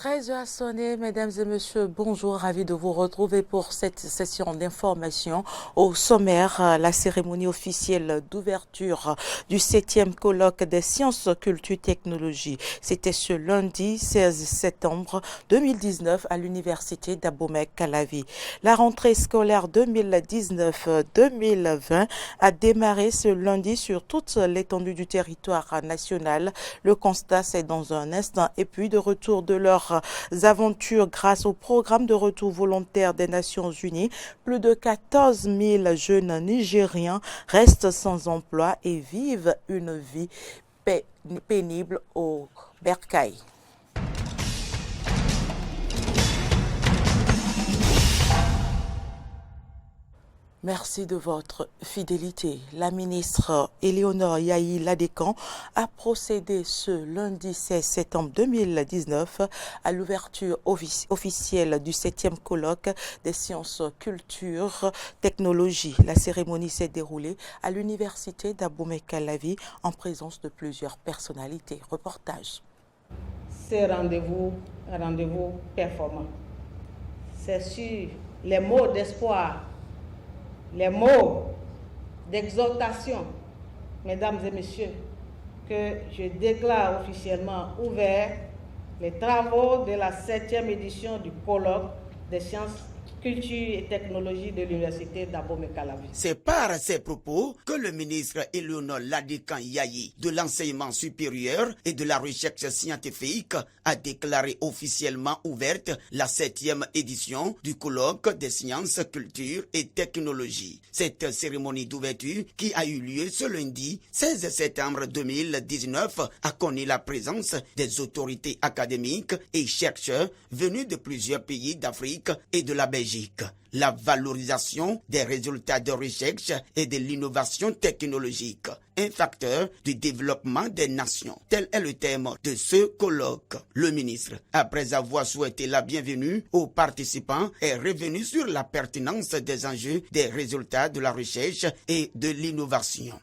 13 heures à sonner, mesdames et messieurs, bonjour, ravi de vous retrouver pour cette session d'information. Au sommaire, la cérémonie officielle d'ouverture du 7e colloque des sciences, culture, technologie. C'était ce lundi 16 septembre 2019 à l'université d'Abomey-Calavi. La rentrée scolaire 2019-2020 a démarré ce lundi sur toute l'étendue du territoire national. Le constat, c'est dans un instant, et puis de retour de leurs aventures grâce au programme de retour volontaire des Nations Unies. Plus de 14 000 jeunes Nigériens restent sans emploi et vivent une vie pénible au bercail. Merci de votre fidélité. La ministre Éléonore Yahi Ladécan a procédé ce lundi 16 septembre 2019 à l'ouverture officielle du 7e colloque des sciences, culture, technologie. La cérémonie s'est déroulée à l'université d'Abomey-Calavi en présence de plusieurs personnalités. Reportage. C'est un rendez-vous performant. C'est sur les mots d'espoir, les mots d'exhortation, mesdames et messieurs, que je déclare officiellement ouvert les travaux de la 7e édition du colloque des sciences, culture et technologie de l'université d'Abomey-Calavi. C'est par ces propos que le ministre Éléonore Ladécan Yahi de l'enseignement supérieur et de la recherche scientifique a déclaré officiellement ouverte la 7e édition du colloque des sciences, culture et technologie. Cette cérémonie d'ouverture qui a eu lieu ce lundi 16 septembre 2019 a connu la présence des autorités académiques et chercheurs venus de plusieurs pays d'Afrique et de la Belgique. La valorisation des résultats de recherche et de l'innovation technologique, un facteur du développement des nations. Tel est le thème de ce colloque. Le ministre, après avoir souhaité la bienvenue aux participants, est revenu sur la pertinence des enjeux des résultats de la recherche et de l'innovation.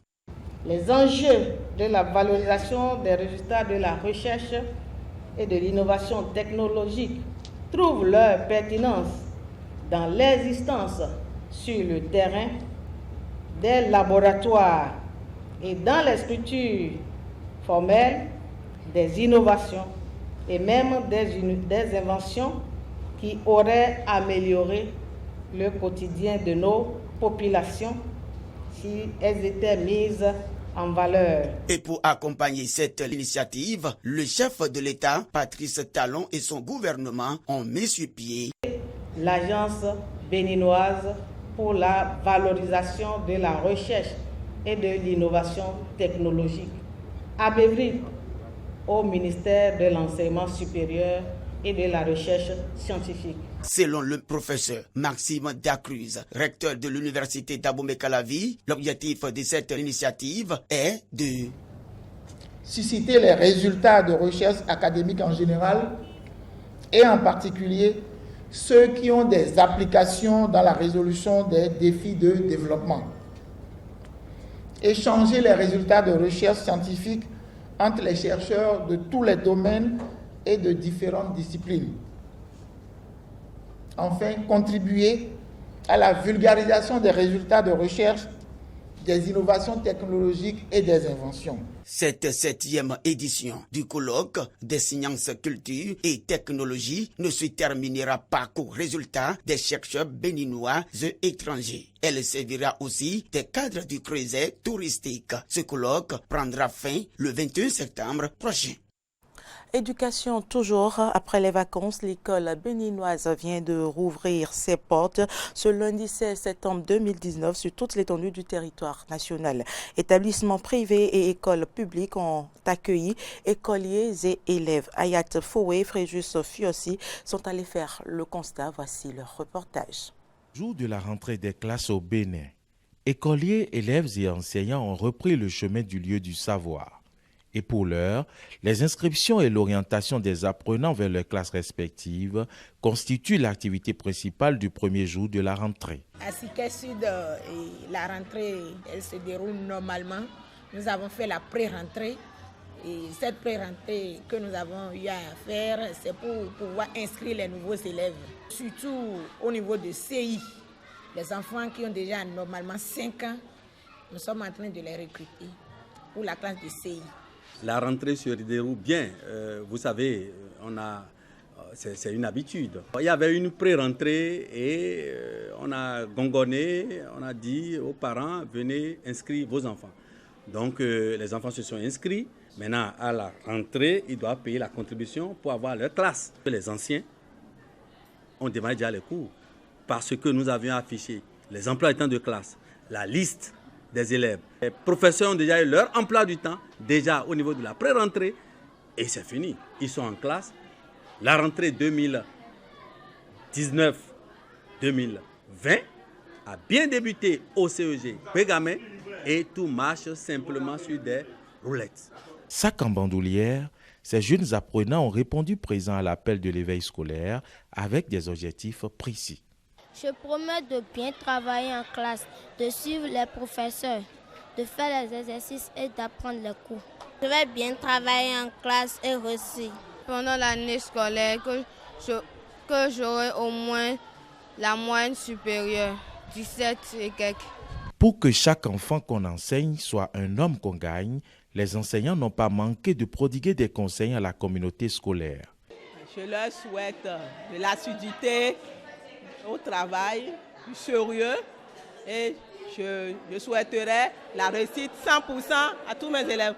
Les enjeux de la valorisation des résultats de la recherche et de l'innovation technologique trouvent leur pertinence dans l'existence sur le terrain des laboratoires et dans les structures formelles des innovations et même des inventions qui auraient amélioré le quotidien de nos populations si elles étaient mises en valeur. Et pour accompagner cette initiative, le chef de l'État, Patrice Talon, et son gouvernement ont mis sur pied l'Agence béninoise pour la valorisation de la recherche et de l'innovation technologique, ABEVRIT, au ministère de l'Enseignement supérieur et de la recherche scientifique. Selon le professeur Maxime Dacruz, recteur de l'université d'Abomey-Calavi, l'objectif de cette initiative est de susciter les résultats de recherche académique en général et en particulier ceux qui ont des applications dans la résolution des défis de développement. Échanger les résultats de recherche scientifique entre les chercheurs de tous les domaines et de différentes disciplines. Enfin, contribuer à la vulgarisation des résultats de recherche, des innovations technologiques et des inventions. Cette 7e édition du colloque des sciences, culture et technologie ne se terminera pas qu'aux résultats des chercheurs béninois et étrangers. Elle servira aussi des cadres du creuset touristique. Ce colloque prendra fin le 21 septembre prochain. Éducation toujours. Après les vacances, l'école béninoise vient de rouvrir ses portes ce lundi 16 septembre 2019 sur toute l'étendue du territoire national. Établissements privés et écoles publiques ont accueilli écoliers et élèves. Ayat Foué, Fréjus Fiossi sont allés faire le constat. Voici leur reportage. Jour de la rentrée des classes au Bénin, écoliers, élèves et enseignants ont repris le chemin du lieu du savoir. Et pour l'heure, les inscriptions et l'orientation des apprenants vers leurs classes respectives constituent l'activité principale du premier jour de la rentrée. À Siké Sud, la rentrée elle se déroule normalement. Nous avons fait la pré-rentrée Et cette pré-rentrée que nous avons eu à faire, c'est pour pouvoir inscrire les nouveaux élèves, surtout au niveau de CI. Les enfants qui ont déjà normalement 5 ans, nous sommes en train de les recruter pour la classe de CI. La rentrée se déroule bien. Vous savez, c'est une habitude. Il y avait une pré-rentrée et on a gongonné, on a dit aux parents, venez inscrire vos enfants. Donc les enfants se sont inscrits. Maintenant, à la rentrée, ils doivent payer la contribution pour avoir leur classe. Les anciens ont démarré déjà les cours parce que nous avions affiché les emplois du temps de classe, la liste des élèves. Les professeurs ont déjà eu leur emploi du temps, déjà au niveau de la pré-rentrée, et c'est fini. Ils sont en classe. La rentrée 2019-2020 a bien débuté au CEG Bégamé et tout marche simplement sur des roulettes. Sac en bandoulière, ces jeunes apprenants ont répondu présent à l'appel de l'éveil scolaire avec des objectifs précis. Je promets de bien travailler en classe, de suivre les professeurs, de faire les exercices et d'apprendre les cours. Je vais bien travailler en classe et réussir. Pendant l'année scolaire, que j'aurai au moins la moyenne supérieure, 17 et quelques. Pour que chaque enfant qu'on enseigne soit un homme qu'on gagne, les enseignants n'ont pas manqué de prodiguer des conseils à la communauté scolaire. Je leur souhaite de l'assiduité au travail, du sérieux, et je souhaiterais la réussite 100% à tous mes élèves.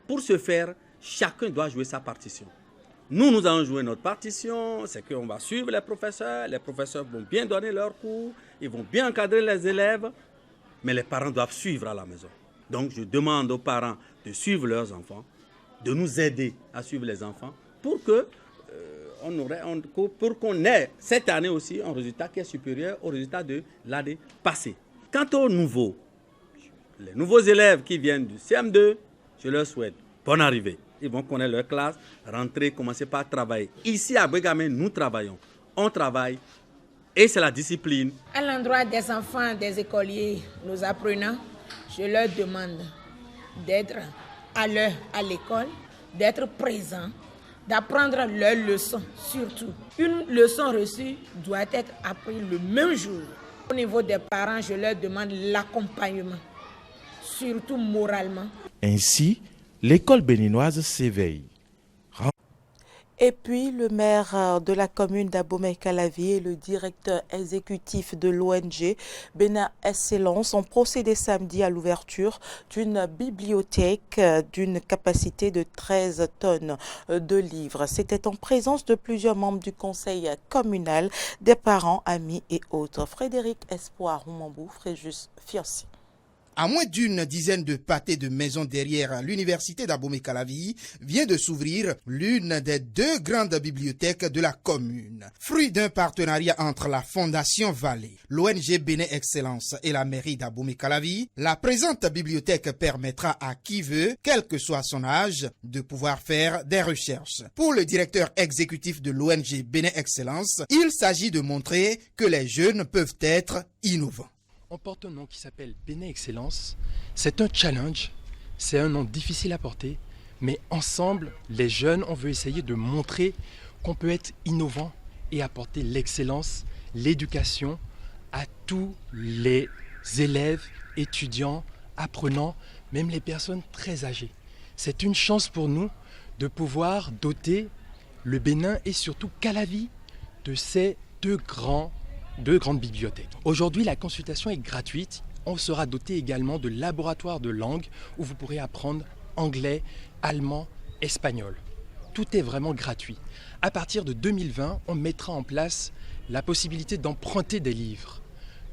Pour ce faire, chacun doit jouer sa partition. Nous allons jouer notre partition, c'est qu'on va suivre les professeurs vont bien donner leurs cours, ils vont bien encadrer les élèves, mais les parents doivent suivre à la maison. Donc je demande aux parents de suivre leurs enfants, de nous aider à suivre les enfants pour qu'on ait cette année aussi un résultat qui est supérieur au résultat de l'année passée. Quant aux les nouveaux élèves qui viennent du CM2, je leur souhaite bonne arrivée. Ils vont connaître leur classe, rentrer, commencer par travailler. Ici à Bégamé, nous travaillons. On travaille et c'est la discipline. À l'endroit des enfants, des écoliers, nos apprenants, je leur demande d'être à l'heure à l'école, d'être présents, d'apprendre leurs leçons surtout. Une leçon reçue doit être apprise le même jour. Au niveau des parents, je leur demande l'accompagnement, surtout moralement. Ainsi, l'école béninoise s'éveille. Et puis, le maire de la commune d'Abomey-Calavi et le directeur exécutif de l'ONG Bénin Excellence ont procédé samedi à l'ouverture d'une bibliothèque d'une capacité de 13 tonnes de livres. C'était en présence de plusieurs membres du conseil communal, des parents, amis et autres. Frédéric Espoir Roumambou, Fréjus Fiossi. À moins d'une dizaine de pâtés de maisons derrière l'université d'Abomey-Calavi vient de s'ouvrir l'une des 2 grandes bibliothèques de la commune. Fruit d'un partenariat entre la Fondation Vallée, l'ONG Bénin Excellence et la mairie d'Abomey-Calavi, la présente bibliothèque permettra à qui veut, quel que soit son âge, de pouvoir faire des recherches. Pour le directeur exécutif de l'ONG Bénin Excellence, il s'agit de montrer que les jeunes peuvent être innovants. On porte un nom qui s'appelle Bénin Excellence. C'est un challenge, c'est un nom difficile à porter, mais ensemble, les jeunes, on veut essayer de montrer qu'on peut être innovant et apporter l'excellence, l'éducation à tous les élèves, étudiants, apprenants, même les personnes très âgées. C'est une chance pour nous de pouvoir doter le Bénin et surtout Calavi de ces deux grandes bibliothèques. Aujourd'hui, la consultation est gratuite. On sera doté également de laboratoires de langue où vous pourrez apprendre anglais, allemand, espagnol. Tout est vraiment gratuit. À partir de 2020, on mettra en place la possibilité d'emprunter des livres.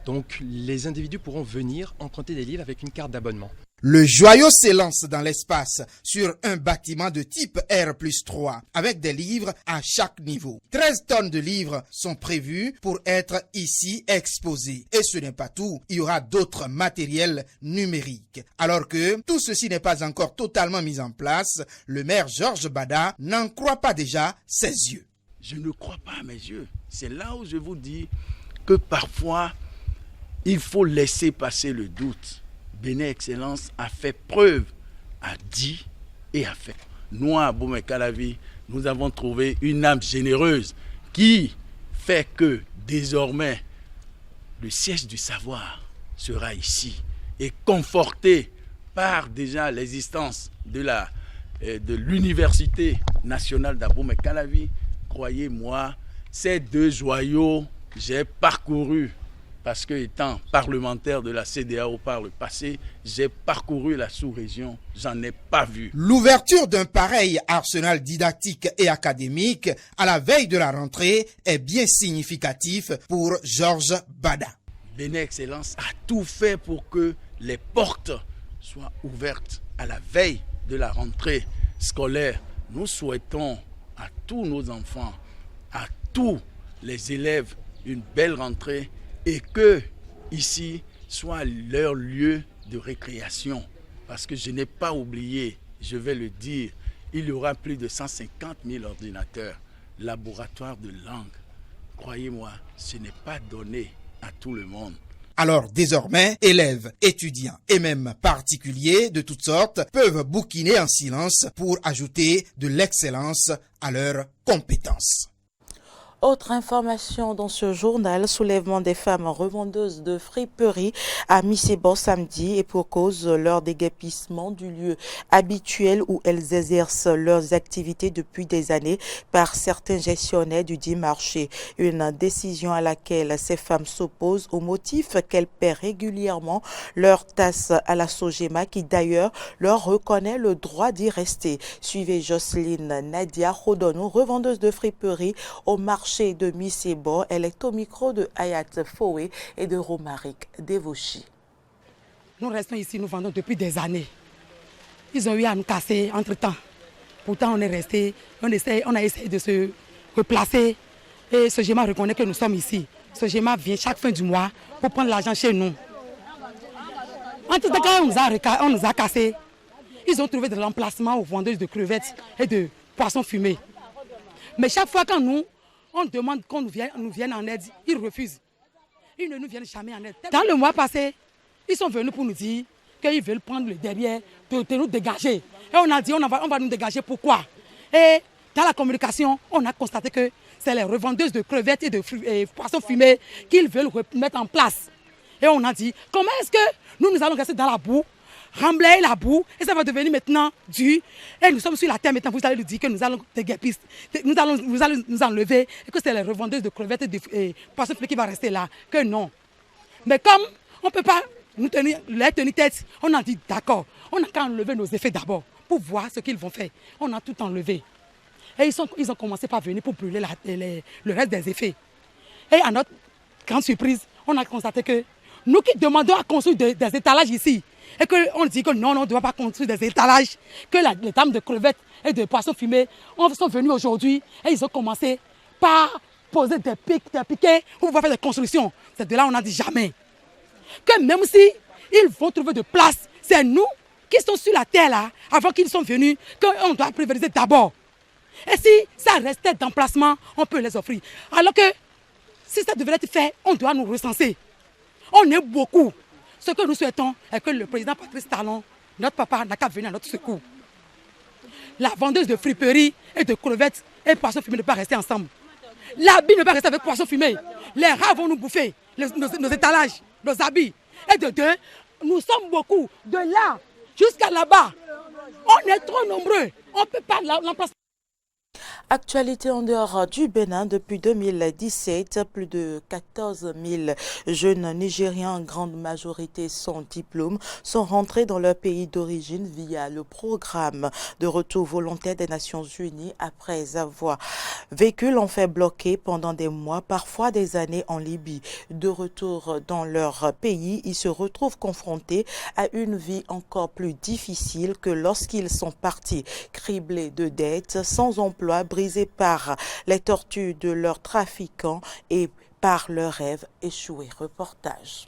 Donc, les individus pourront venir emprunter des livres avec une carte d'abonnement. Le joyau s'élance dans l'espace sur un bâtiment de type R+3 avec des livres à chaque niveau. 13 tonnes de livres sont prévues pour être ici exposées. Et ce n'est pas tout, il y aura d'autres matériels numériques. Alors que tout ceci n'est pas encore totalement mis en place, le maire Georges Bada n'en croit pas déjà ses yeux. Je ne crois pas à mes yeux. C'est là où je vous dis que parfois, il faut laisser passer le doute. Bénin Excellence a fait preuve, a dit et a fait. nous à Abomey-Calavi, nous avons trouvé une âme généreuse qui fait que désormais le siège du savoir sera ici et conforté par déjà l'existence de l'université nationale d'Abomey-Calavi. Croyez-moi, ces deux joyaux, j'ai parcouru, parce que étant parlementaire de la CEDEAO par le passé, j'ai parcouru la sous-région, j'en ai pas vu. L'ouverture d'un pareil arsenal didactique et académique à la veille de la rentrée est bien significatif pour Georges Bada. Bénin Excellence a tout fait pour que les portes soient ouvertes à la veille de la rentrée scolaire. Nous souhaitons à tous nos enfants, à tous les élèves, une belle rentrée et que ici soit leur lieu de récréation. Parce que je n'ai pas oublié, je vais le dire, il y aura plus de 150 000 ordinateurs, laboratoires de langue. Croyez-moi, ce n'est pas donné à tout le monde. Alors désormais, élèves, étudiants et même particuliers de toutes sortes peuvent bouquiner en silence pour ajouter de l'excellence à leurs compétences. Autre information dans ce journal, soulèvement des femmes revendeuses de friperies à Missebo samedi et pour cause leur déguerpissement du lieu habituel où elles exercent leurs activités depuis des années par certains gestionnaires du dit marché. Une décision à laquelle ces femmes s'opposent au motif qu'elles paient régulièrement leur tasse à la Sogema qui d'ailleurs leur reconnaît le droit d'y rester. Suivez Jocelyne Nadia Rodonou, revendeuse de friperies au marché de Missebo. Elle est au micro de Hayat Foué et de Romaric Devochi. Nous restons ici, nous vendons depuis des années. Ils ont eu à nous casser entre-temps. Pourtant, on est resté, on a essayé de se replacer. Et Sogema reconnaît que nous sommes ici. Sogema vient chaque fin du mois pour prendre l'argent chez nous. Entre-temps, quand on nous a cassés, ils ont trouvé de l'emplacement aux vendeuses de crevettes et de poissons fumés. Mais chaque fois quand on demande qu'on nous vienne en aide, ils refusent. Ils ne nous viennent jamais en aide. Dans le mois passé, ils sont venus pour nous dire qu'ils veulent prendre le derrière, de nous dégager. Et on a dit on va nous dégager, pourquoi? Et dans la communication, on a constaté que c'est les revendeuses de crevettes et de poissons fumés qu'ils veulent mettre en place. Et on a dit, comment est-ce que nous allons rester dans la boue, remblayer la boue, et ça va devenir maintenant dur. Et nous sommes sur la terre maintenant, vous allez nous dire que nous allons déguerpir, vous allez nous enlever, et que c'est les revendeuses de crevettes et de poissons fumés qui vont rester là. Que non. Mais comme on ne peut pas les tenir tête, on a dit d'accord, on a qu'à enlever nos effets d'abord, pour voir ce qu'ils vont faire. On a tout enlevé. Et ils ont commencé par venir pour brûler le reste des effets. Et à notre grande surprise, on a constaté que nous qui demandons à construire des étalages ici, et qu'on dit que non, on ne doit pas construire des étalages, que les dames de crevettes et de poissons fumés sont venues aujourd'hui et ils ont commencé par poser des piquets pour pouvoir faire des constructions. C'est de là on a dit jamais. Que même si ils vont trouver de place, c'est nous qui sommes sur la terre là, avant qu'ils sont venus, qu'on doit privilégier d'abord. Et si ça restait d'emplacement, on peut les offrir. Alors que si ça devrait être fait, on doit nous recenser. On est beaucoup. Ce que nous souhaitons est que le président Patrice Talon, notre papa, n'a qu'à venir à notre secours. La vendeuse de friperies et de crevettes et poissons fumés ne peut pas rester ensemble. L'habit ne peut pas rester avec poissons fumés. Les rats vont nous bouffer, nos étalages, nos habits. Et de deux, nous sommes beaucoup. De là jusqu'à là-bas, on est trop nombreux. On ne peut pas l'emplacer. Actualité en dehors du Bénin, depuis 2017, plus de 14 000 jeunes Nigériens, en grande majorité sans diplôme, sont rentrés dans leur pays d'origine via le programme de retour volontaire des Nations Unies après avoir vécu l'enfer bloqué pendant des mois, parfois des années en Libye. De retour dans leur pays, ils se retrouvent confrontés à une vie encore plus difficile que lorsqu'ils sont partis, criblés de dettes, sans emploi, brisés par les tortures de leurs trafiquants et par leurs rêves échoués. Reportage.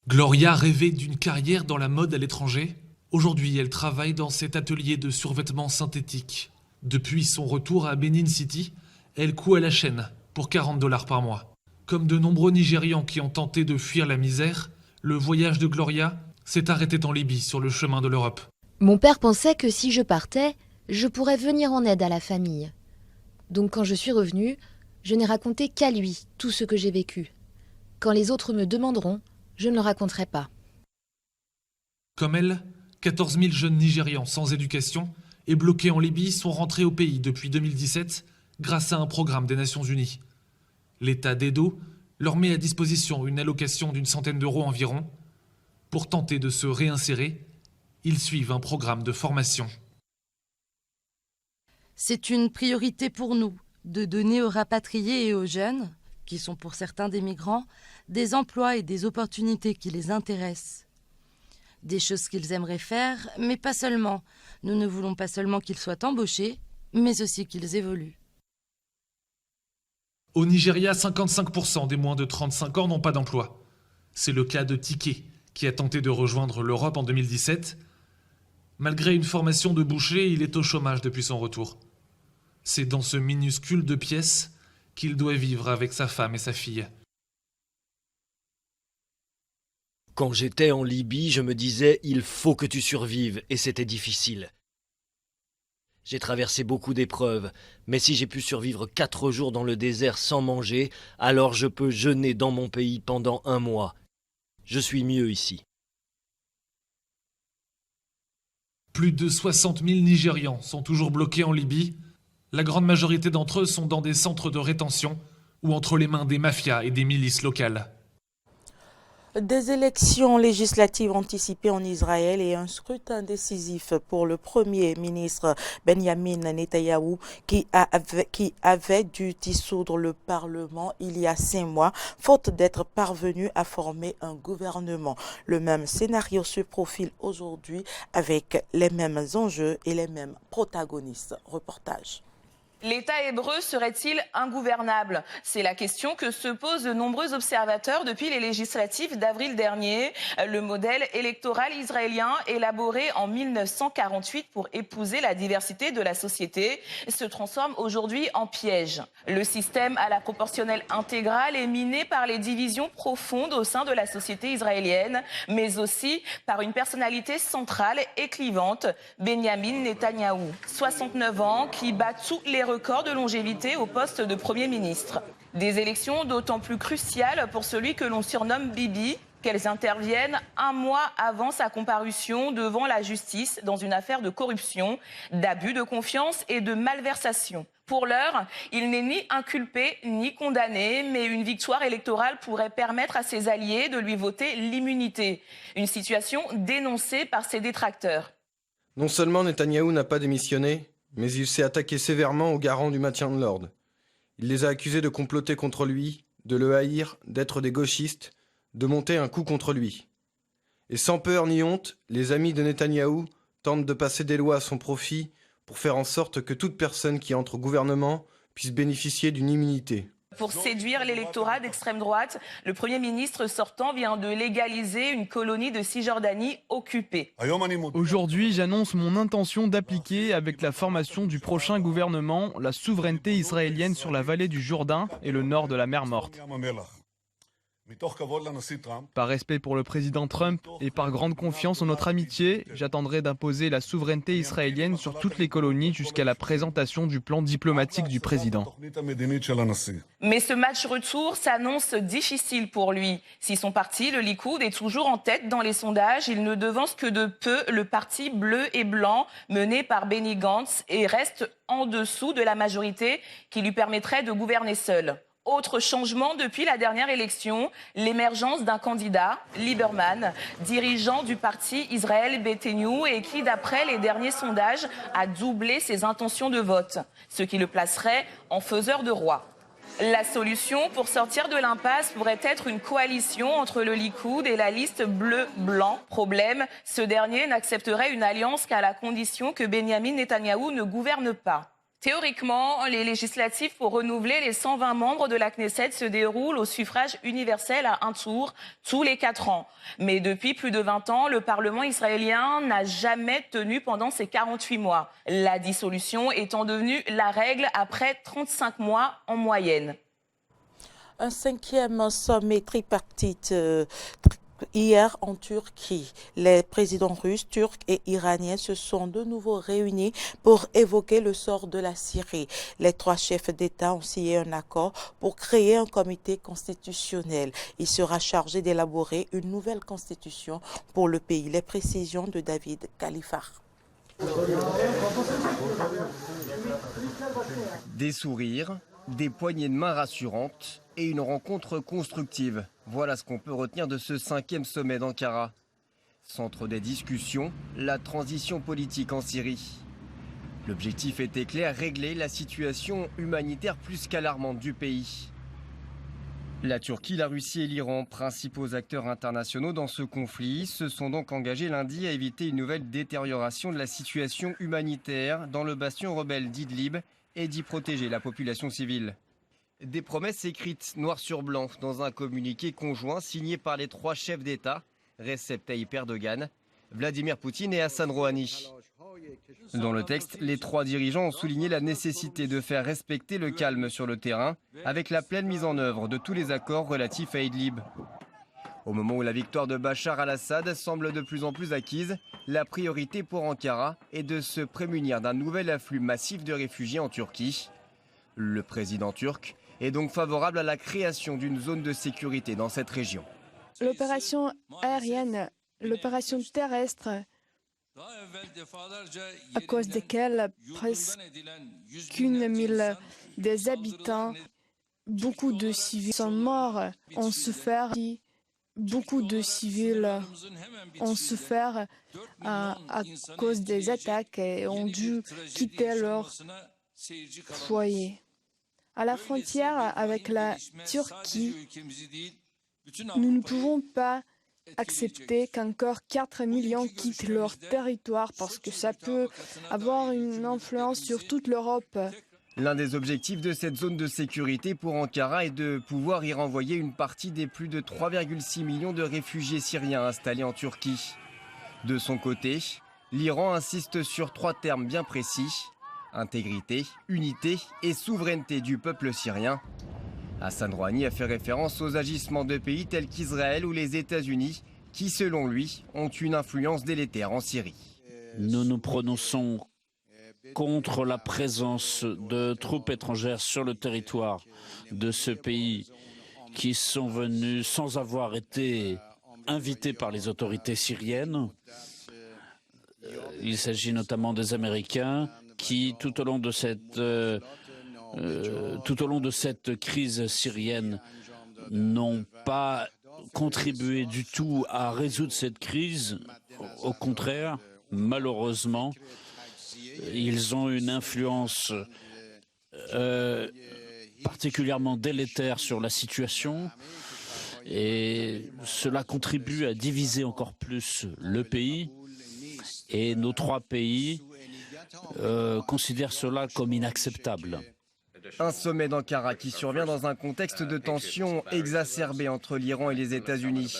Gloria rêvait d'une carrière dans la mode à l'étranger. Aujourd'hui, elle travaille dans cet atelier de survêtements synthétiques. Depuis son retour à Benin City, elle coud à la chaîne pour $40 par mois. Comme de nombreux Nigérians qui ont tenté de fuir la misère, le voyage de Gloria s'est arrêté en Libye sur le chemin de l'Europe. Mon père pensait que si je partais, je pourrais venir en aide à la famille. Donc quand je suis revenue, je n'ai raconté qu'à lui tout ce que j'ai vécu. Quand les autres me demanderont, je ne le raconterai pas. Comme elle, 14 000 jeunes Nigérians sans éducation et bloqués en Libye sont rentrés au pays depuis 2017 grâce à un programme des Nations Unies. L'État d'Edo leur met à disposition une allocation d'une centaine d'euros environ. Pour tenter de se réinsérer, ils suivent un programme de formation. C'est une priorité pour nous de donner aux rapatriés et aux jeunes, qui sont pour certains des migrants, des emplois et des opportunités qui les intéressent. Des choses qu'ils aimeraient faire, mais pas seulement. Nous ne voulons pas seulement qu'ils soient embauchés, mais aussi qu'ils évoluent. Au Nigeria, 55% des moins de 35 ans n'ont pas d'emploi. C'est le cas de Tike, qui a tenté de rejoindre l'Europe en 2017. Malgré une formation de boucher, il est au chômage depuis son retour. C'est dans ce minuscule de pièces qu'il doit vivre avec sa femme et sa fille. Quand j'étais en Libye, je me disais « il faut que tu survives » et c'était difficile. J'ai traversé beaucoup d'épreuves, mais si j'ai pu survivre 4 jours dans le désert sans manger, alors je peux jeûner dans mon pays pendant 1 mois. Je suis mieux ici. Plus de 60 000 Nigérians sont toujours bloqués en Libye. La grande majorité d'entre eux sont dans des centres de rétention ou entre les mains des mafias et des milices locales. Des élections législatives anticipées en Israël et un scrutin décisif pour le Premier ministre Benjamin Netanyahou qui avait dû dissoudre le Parlement il y a 5 mois, faute d'être parvenu à former un gouvernement. Le même scénario se profile aujourd'hui avec les mêmes enjeux et les mêmes protagonistes. Reportage. L'État hébreu serait-il ingouvernable? C'est la question que se posent de nombreux observateurs depuis les législatives d'avril dernier. Le modèle électoral israélien, élaboré en 1948 pour épouser la diversité de la société, se transforme aujourd'hui en piège. Le système à la proportionnelle intégrale est miné par les divisions profondes au sein de la société israélienne, mais aussi par une personnalité centrale et clivante, Benjamin Netanyahou, 69 ans, qui bat tous les record de longévité au poste de Premier ministre. Des élections d'autant plus cruciales pour celui que l'on surnomme Bibi, qu'elles interviennent 1 mois avant sa comparution devant la justice dans une affaire de corruption, d'abus de confiance et de malversation. Pour l'heure, il n'est ni inculpé ni condamné, mais une victoire électorale pourrait permettre à ses alliés de lui voter l'immunité. Une situation dénoncée par ses détracteurs. Non seulement Netanyahou n'a pas démissionné, mais il s'est attaqué sévèrement aux garants du maintien de l'ordre. Il les a accusés de comploter contre lui, de le haïr, d'être des gauchistes, de monter un coup contre lui. Et sans peur ni honte, les amis de Netanyahou tentent de passer des lois à son profit pour faire en sorte que toute personne qui entre au gouvernement puisse bénéficier d'une immunité. Pour séduire l'électorat d'extrême droite, le Premier ministre sortant vient de légaliser une colonie de Cisjordanie occupée. Aujourd'hui, j'annonce mon intention d'appliquer, avec la formation du prochain gouvernement, la souveraineté israélienne sur la vallée du Jourdain et le nord de la mer Morte. Par respect pour le président Trump et par grande confiance en notre amitié, j'attendrai d'imposer la souveraineté israélienne sur toutes les colonies jusqu'à la présentation du plan diplomatique du président. Mais ce match retour s'annonce difficile pour lui. Si son parti, le Likoud, est toujours en tête dans les sondages, il ne devance que de peu le parti bleu et blanc mené par Benny Gantz et reste en dessous de la majorité qui lui permettrait de gouverner seul. Autre changement depuis la dernière élection, l'émergence d'un candidat, Lieberman, dirigeant du parti Israël Beiteinu et qui, d'après les derniers sondages, a doublé ses intentions de vote, ce qui le placerait en faiseur de roi. La solution pour sortir de l'impasse pourrait être une coalition entre le Likoud et la liste bleu-blanc. Problème, ce dernier n'accepterait une alliance qu'à la condition que Benjamin Netanyahou ne gouverne pas. Théoriquement, les législatives pour renouveler les 120 membres de la Knesset se déroulent au suffrage universel à un tour tous les 4 ans. Mais depuis plus de 20 ans, le Parlement israélien n'a jamais tenu pendant ces 48 mois. La dissolution étant devenue la règle après 35 mois en moyenne. Un 5e sommet Hier en Turquie, les présidents russes, turcs et iraniens se sont de nouveau réunis pour évoquer le sort de la Syrie. Les trois chefs d'État ont signé un accord pour créer un comité constitutionnel. Il sera chargé d'élaborer une nouvelle constitution pour le pays. Les précisions de David Khalifar. Des sourires, des poignées de main rassurantes et une rencontre constructive. Voilà ce qu'on peut retenir de ce 5e sommet d'Ankara. Centre des discussions, la transition politique en Syrie. L'objectif était clair, régler la situation humanitaire plus qu'alarmante du pays. La Turquie, la Russie et l'Iran, principaux acteurs internationaux dans ce conflit, se sont donc engagés lundi à éviter une nouvelle détérioration de la situation humanitaire dans le bastion rebelle d'Idlib et d'y protéger la population civile. Des promesses écrites noir sur blanc dans un communiqué conjoint signé par les trois chefs d'État, Recep Tayyip Erdogan, Vladimir Poutine et Hassan Rouhani. Dans le texte, les trois dirigeants ont souligné la nécessité de faire respecter le calme sur le terrain avec la pleine mise en œuvre de tous les accords relatifs à Idlib. Au moment où la victoire de Bachar al-Assad semble de plus en plus acquise, la priorité pour Ankara est de se prémunir d'un nouvel afflux massif de réfugiés en Turquie. Le président turc est donc favorable à la création d'une zone de sécurité dans cette région. L'opération aérienne, l'opération terrestre, à cause desquelles presque 1 000 des habitants, beaucoup de civils sont morts, ont souffert. Beaucoup de civils ont souffert à cause des attaques et ont dû quitter leur foyer. À la frontière avec la Turquie, nous ne pouvons pas accepter qu'encore 4 millions quittent leur territoire parce que ça peut avoir une influence sur toute l'Europe. L'un des objectifs de cette zone de sécurité pour Ankara est de pouvoir y renvoyer une partie des plus de 3,6 millions de réfugiés syriens installés en Turquie. De son côté, l'Iran insiste sur 3 termes bien précis: intégrité, unité et souveraineté du peuple syrien. Hassan Rouhani a fait référence aux agissements de pays tels qu'Israël ou les États-Unis, qui selon lui ont une influence délétère en Syrie. Nous nous prononçons contre la présence de troupes étrangères sur le territoire de ce pays qui sont venus sans avoir été invités par les autorités syriennes. Il s'agit notamment des Américains qui, tout au long de cette crise syrienne, n'ont pas contribué du tout à résoudre cette crise. Au contraire, malheureusement, ils ont une influence particulièrement délétère sur la situation et cela contribue à diviser encore plus le pays. Et nos 3 pays considèrent cela comme inacceptable. Un sommet d'Ankara qui survient dans un contexte de tension exacerbée entre l'Iran et les États-Unis.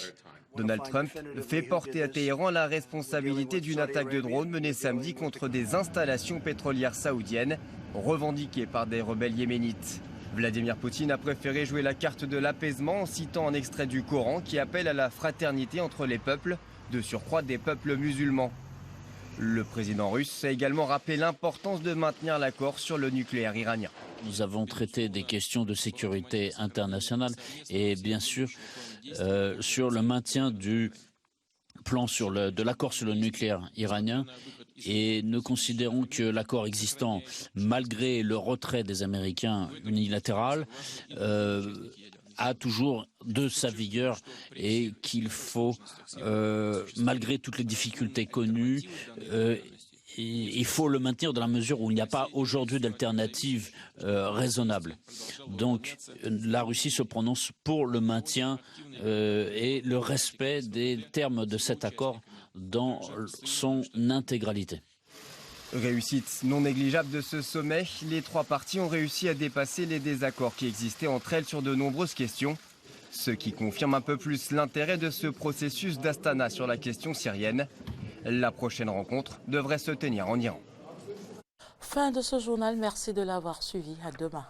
Donald Trump fait porter à Téhéran la responsabilité d'une attaque de drone menée samedi contre des installations pétrolières saoudiennes revendiquées par des rebelles yéménites. Vladimir Poutine a préféré jouer la carte de l'apaisement en citant un extrait du Coran qui appelle à la fraternité entre les peuples, de surcroît des peuples musulmans. Le président russe a également rappelé l'importance de maintenir l'accord sur le nucléaire iranien. Nous avons traité des questions de sécurité internationale et bien sûr sur le maintien du plan de l'accord sur le nucléaire iranien, et nous considérons que l'accord existant, malgré le retrait des Américains unilatéral, a toujours de sa vigueur et qu'il faut, malgré toutes les difficultés connues, il faut le maintenir dans la mesure où il n'y a pas aujourd'hui d'alternative raisonnable. Donc la Russie se prononce pour le maintien et le respect des termes de cet accord dans son intégralité. Réussite non négligeable de ce sommet, les 3 parties ont réussi à dépasser les désaccords qui existaient entre elles sur de nombreuses questions, ce qui confirme un peu plus l'intérêt de ce processus d'Astana sur la question syrienne. La prochaine rencontre devrait se tenir en Iran. Fin de ce journal, merci de l'avoir suivi. À demain.